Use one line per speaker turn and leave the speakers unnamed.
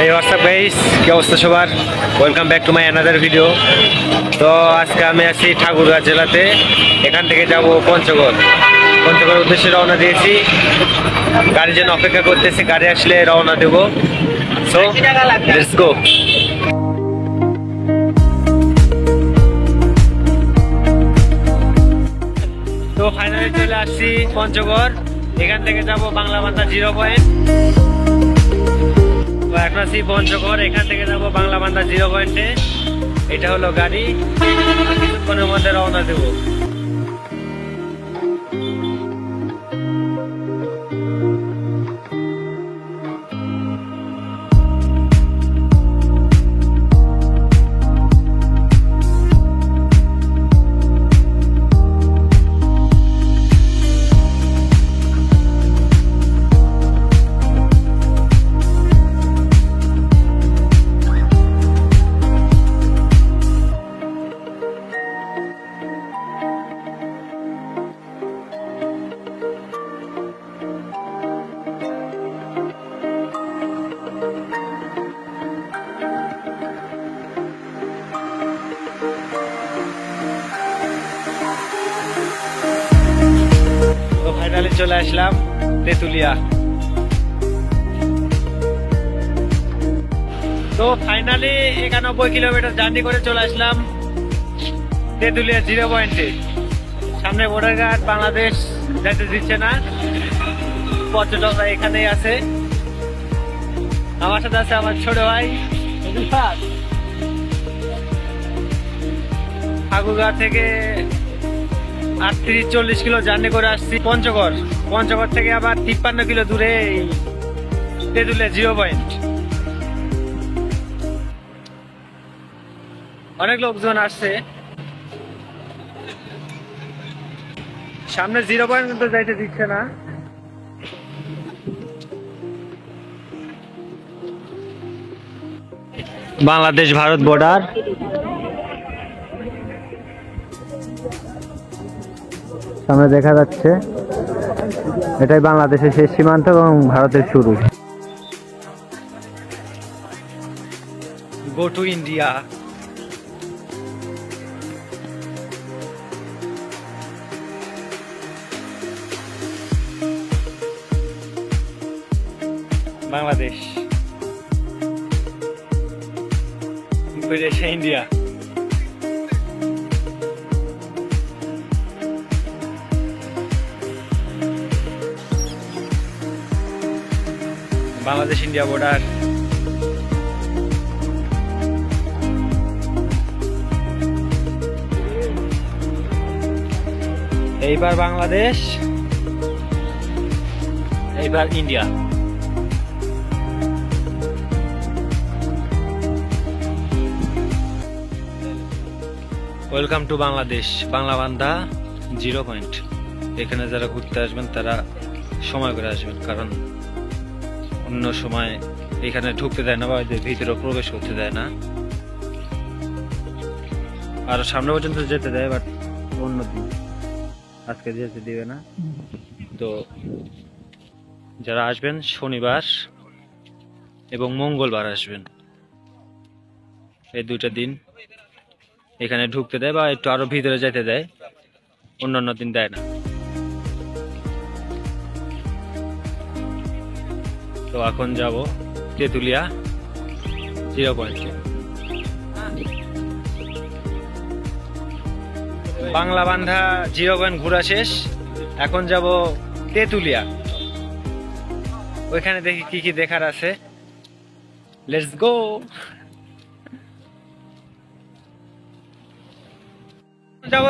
এই WhatsApp guys, কি অবস্থা সবার? Welcome back to my another video. তো আজকে আমি আছি ঠাকুরগাঁ জেলাতে। এখান থেকে যাব পঞ্চগড়। পঞ্চগড়ের উদ্দেশ্যে রওনা দিয়েছি। গাড়ির জন্য অপেক্ষা করতেছি, গাড়ি আসলে রওনা দেবো। So let's go. তো ফাইনালি চলে আসছি পঞ্চগড়। এখান থেকে যাব বাংলাবান্ধা 0 পয়েন্ট। তো এখন আছি পঞ্চগড়, এখান থেকে যাব বাংলাবান্ধা 0 পয়েন্টে। এটা হলো গাড়ি, কিছুক্ষণের মধ্যে রওনা দেবো। ফাইনালি চলে আসলাম তেতুলিয়া। তো ফাইনালি 91 কিলোমিটার জার্নি করে চলে আসলাম তেতুলিয়া 0 পয়েন্টে। সামনে বর্ডার গার্ড, বাংলাদেশ যেতে দিচ্ছে না। পর্যটকরা এখানেই আছে। আমার সাথে আছে আমার ছোট ভাই ঠাকুরগাঁ থেকে 38-40 কিলো জার্নি করে আসছি পঞ্চগড়। পঞ্চগড় থেকে আবার 53 কিলো দূরে তেতুলিয়া 0 পয়েন্ট। অনেক লোকজন আসছে। সামনে 0 পয়েন্ট কিন্তু যাইতে দিচ্ছে না। বাংলাদেশ ভারত বর্ডার। সামনে দেখা যাচ্ছে এটাই বাংলাদেশের শেষ সীমান্ত এবং ভারতের শুরু। Go to India. Bangladesh, India. Bangladesh India border. এইবার বাংলাদেশ, এইবার India. Welcome to Bangladesh, Banglabandha 0 point. এখানে যারা ঘুরতে আসবেন তারা সময় করে আসবেন, কারণ অন্য সময় এখানে ঢুকতে দেয় না বা ভিতরে প্রবেশ করতে দেয় না। আর সামনে পর্যন্ত যেতে দেয়, বাট অন্য দিন, আজকে যেতে দিবে না। তো যারা আসবেন শনিবার এবং মঙ্গলবার আসবেন, এই 2টা দিন এখানে ঢুকতে দেয় বা একটু আরো ভিতরে যেতে দেয়, অন্যান্য দিন দেয় না। তো এখন যাব তেতুলিয়া 0 পয়েন্টে। বাংলাবান্ধা 0 পয়েন্ট ঘোরা শেষ। এখন যাব তেতুলিয়া। ওইখানে দেখি কি কি দেখার আছে। Let's go. যাব